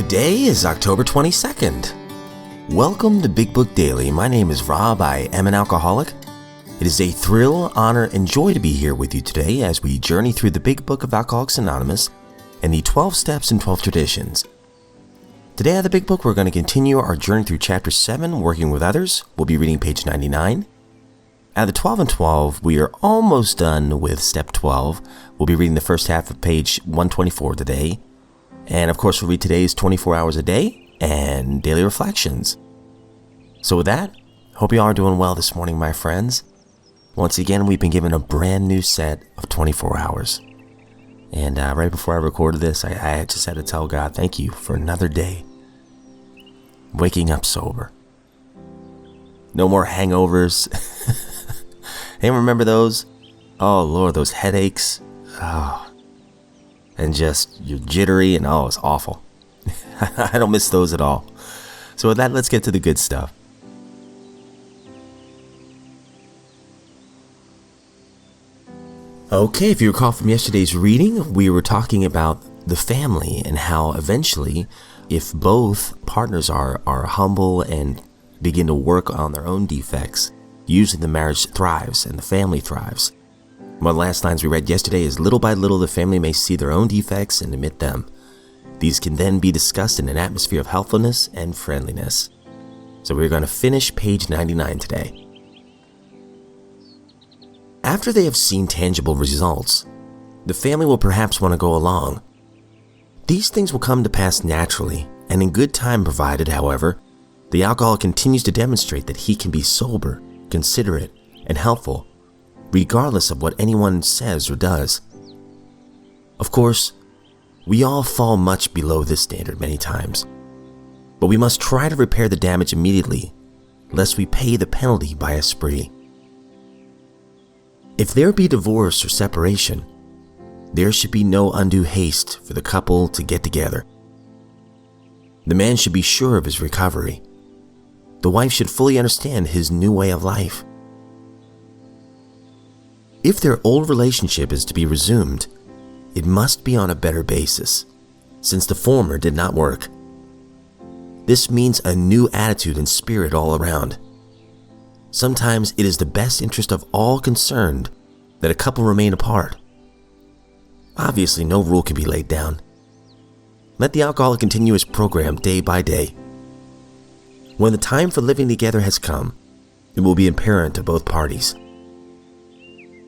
Today is October 22nd. Welcome to Big Book Daily. My name is Rob. I am an alcoholic. It is a thrill, honor, and joy to be here with you today as we journey through the Big Book of Alcoholics Anonymous and the 12 Steps and 12 Traditions. Today at the Big Book, we're going to continue our journey through Chapter 7, Working with Others. We'll be reading page 99. At the 12 and 12, we are almost done with Step 12. We'll be reading the first half of page 124 today. And of course, we'll read today's 24 Hours a Day and Daily Reflections. So with that, hope you all are doing well this morning, my friends. Once again, we've been given a brand new set of 24 hours. And right before I recorded this, I just had to tell God, thank you for another day. Waking up sober. No more hangovers. Hey, remember those? Oh, Lord, those headaches. Oh. And just, you're jittery and it's awful. I don't miss those at all. So with that, let's get to the good stuff. Okay, if you recall from yesterday's reading, we were talking about the family and how eventually, if both partners are humble and begin to work on their own defects, usually the marriage thrives and the family thrives. One of the last lines we read yesterday is, little by little the family may see their own defects and admit them. These can then be discussed in an atmosphere of helpfulness and friendliness. So we're going to finish page 99 today. After they have seen tangible results, the family will perhaps want to go along. These things will come to pass naturally and in good time, provided, however, the alcoholic continues to demonstrate that he can be sober, considerate, and helpful, regardless of what anyone says or does. Of course, we all fall much below this standard many times, but we must try to repair the damage immediately, lest we pay the penalty by a spree. If there be divorce or separation, there should be no undue haste for the couple to get together. The man should be sure of his recovery. The wife should fully understand his new way of life. If their old relationship is to be resumed, it must be on a better basis, since the former did not work. This means a new attitude and spirit all around. Sometimes it is the best interest of all concerned that a couple remain apart. Obviously, no rule can be laid down. Let the alcoholic continue his program day by day. When the time for living together has come, it will be apparent to both parties.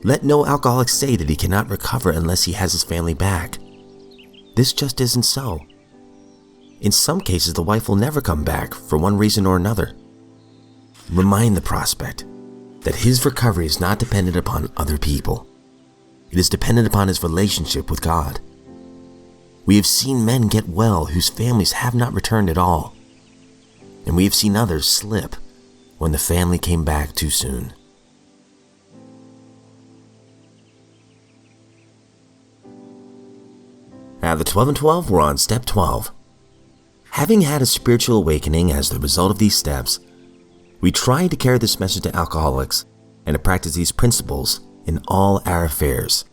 Let no alcoholic say that he cannot recover unless he has his family back. This just isn't so. In some cases, the wife will never come back for one reason or another. Remind the prospect that his recovery is not dependent upon other people. It is dependent upon his relationship with God. We have seen men get well whose families have not returned at all, and we have seen others slip when the family came back too soon. At the 12 and 12, we're on Step 12. Having had a spiritual awakening as the result of these steps, we try to carry this message to alcoholics and to practice these principles in all our affairs.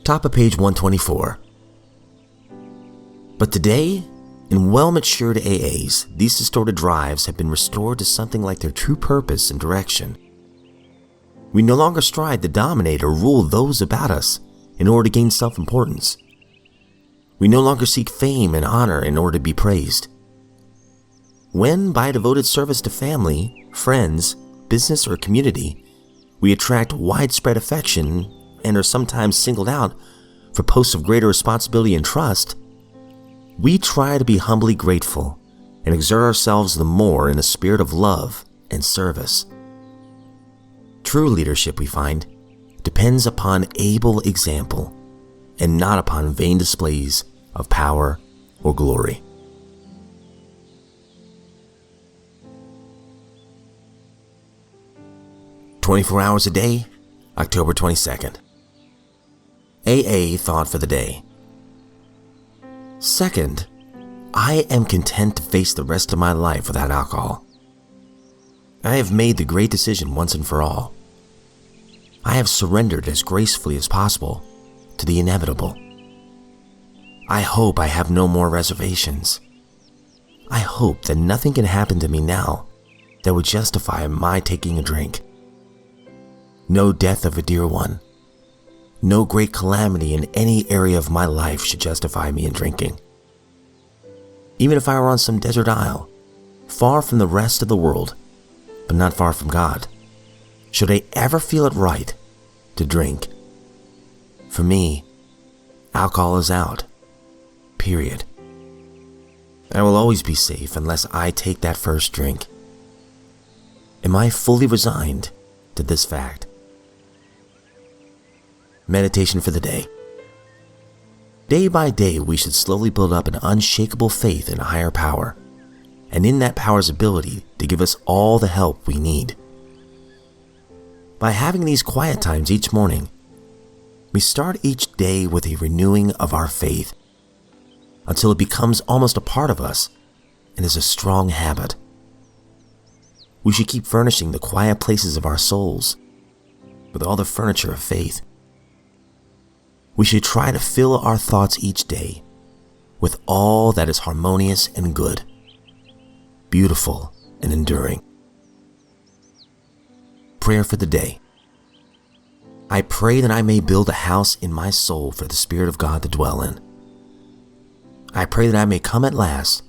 Top of page 124. But today, in well-matured AAs, these distorted drives have been restored to something like their true purpose and direction. We no longer strive to dominate or rule those about us in order to gain self-importance. We no longer seek fame and honor in order to be praised. When, by devoted service to family, friends, business, or community, we attract widespread affection and are sometimes singled out for posts of greater responsibility and trust, we try to be humbly grateful and exert ourselves the more in a spirit of love and service. True leadership, we find, depends upon able example and not upon vain displays of power or glory. "24 Hours a Day, October 22nd. AA thought for the day. Second, I am content to face the rest of my life without alcohol. I have made the great decision once and for all. I have surrendered as gracefully as possible to the inevitable. I hope I have no more reservations. I hope that nothing can happen to me now that would justify my taking a drink. No death of a dear one, no great calamity in any area of my life should justify me in drinking. Even if I were on some desert isle, far from the rest of the world, but not far from God, should I ever feel it right to drink? For me, alcohol is out. Period. I will always be safe unless I take that first drink. Am I fully resigned to this fact? Meditation for the day. Day by day, we should slowly build up an unshakable faith in a higher power, and in that power's ability to give us all the help we need. By having these quiet times each morning, we start each day with a renewing of our faith until it becomes almost a part of us and is a strong habit. We should keep furnishing the quiet places of our souls with all the furniture of faith. We should try to fill our thoughts each day with all that is harmonious and good, beautiful and enduring. Prayer for the day. I pray that I may build a house in my soul for the Spirit of God to dwell in. I pray that I may come at last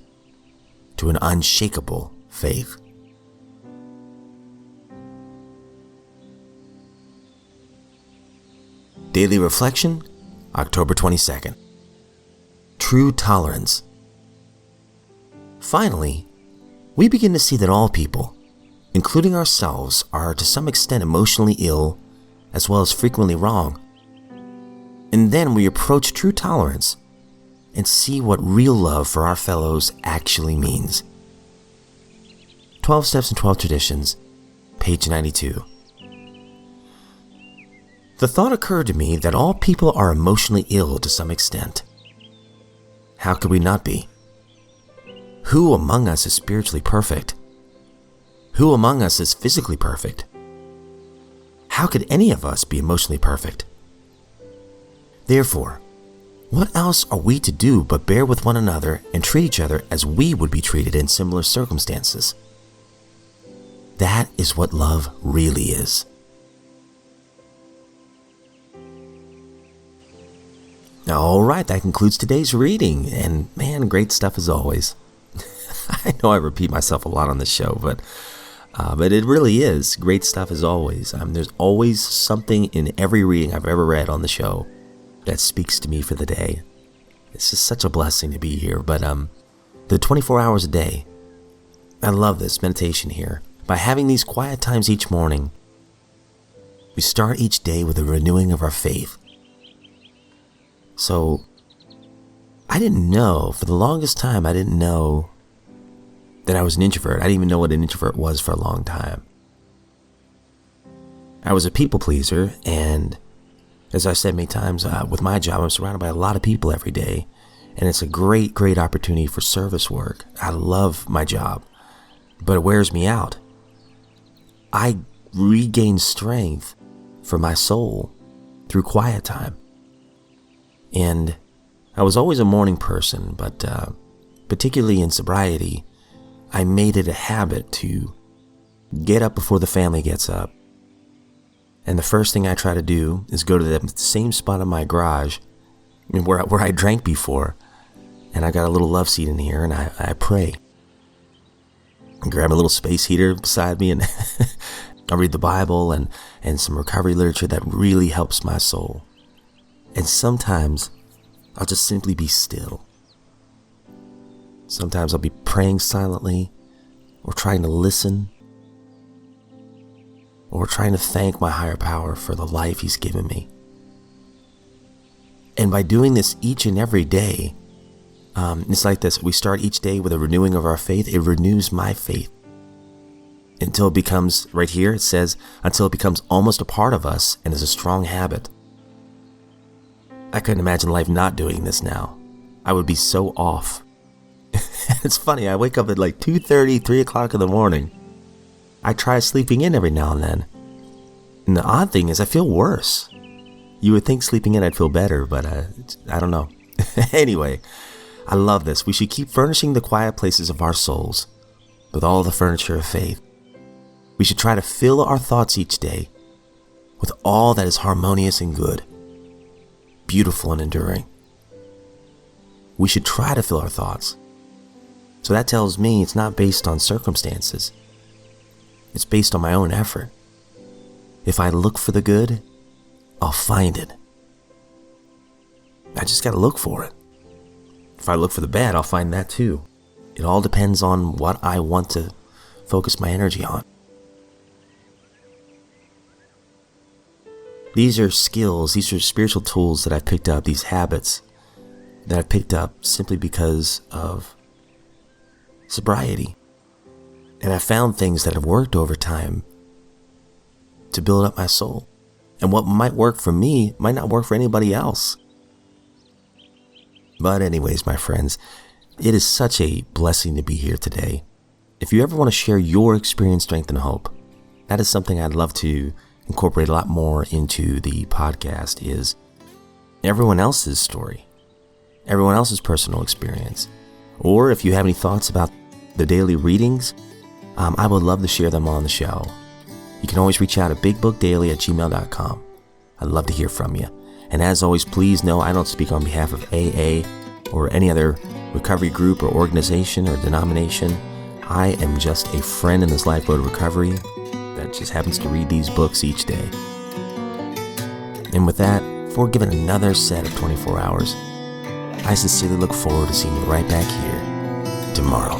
to an unshakable faith. Daily Reflection, October 22nd. True tolerance. Finally, we begin to see that all people, including ourselves, are to some extent emotionally ill as well as frequently wrong. And then we approach true tolerance and see what real love for our fellows actually means. 12 Steps and 12 Traditions, page 92. The thought occurred to me that all people are emotionally ill to some extent. How could we not be? Who among us is spiritually perfect? Who among us is physically perfect? How could any of us be emotionally perfect? Therefore, what else are we to do but bear with one another and treat each other as we would be treated in similar circumstances? That is what love really is. All right, that concludes today's reading, and man, great stuff as always. I know I repeat myself a lot on this show, but it really is great stuff as always. There's always something in every reading I've ever read on the show that speaks to me for the day. It's just such a blessing to be here. But the 24 hours a day, I love this meditation here. By having these quiet times each morning, we start each day with a renewing of our faith. So, I didn't know, for the longest time, I didn't know that I was an introvert. I didn't even know what an introvert was for a long time. I was a people pleaser, and as I said many times, with my job, I'm surrounded by a lot of people every day, and it's a great, great opportunity for service work. I love my job, but it wears me out. I regain strength for my soul through quiet time. And I was always a morning person, but particularly in sobriety, I made it a habit to get up before the family gets up. And the first thing I try to do is go to the same spot in my garage where I drank before. And I got a little love seat in here, and I pray. I grab a little space heater beside me, and I read the Bible and some recovery literature that really helps my soul. And sometimes I'll just simply be still. Sometimes I'll be praying silently, or trying to listen, or trying to thank my higher power for the life he's given me. And by doing this each and every day, it's like this. We start each day with a renewing of our faith. It renews my faith until it becomes, right here it says, until it becomes almost a part of us and is a strong habit. I couldn't imagine life not doing this now. I would be so off. It's funny, I wake up at like 2:30, 3 o'clock in the morning. I try sleeping in every now and then. And the odd thing is I feel worse. You would think sleeping in I'd feel better, but I don't know. Anyway, I love this. We should keep furnishing the quiet places of our souls with all the furniture of faith. We should try to fill our thoughts each day with all that is harmonious and good, beautiful and enduring. We should try to fill our thoughts. So that tells me it's not based on circumstances. It's based on my own effort. If I look for the good, I'll find it. I just gotta look for it. If I look for the bad, I'll find that too. It all depends on what I want to focus my energy on. These are skills, these are spiritual tools that I've picked up, these habits that I've picked up simply because of sobriety. And I found things that have worked over time to build up my soul. And what might work for me might not work for anybody else. But anyways, my friends, it is such a blessing to be here today. If you ever want to share your experience, strength, and hope, that is something I'd love to incorporate a lot more into the podcast, is everyone else's story, everyone else's personal experience. Or if you have any thoughts about the daily readings, I would love to share them on the show. You can always reach out at bigbookdaily@gmail.com. I'd love to hear from you. And as always, please know I don't speak on behalf of AA or any other recovery group or organization or denomination. I am just a friend in this lifeboat of recovery that just happens to read these books each day. And with that, before giving another set of 24 hours, I sincerely look forward to seeing you right back here tomorrow.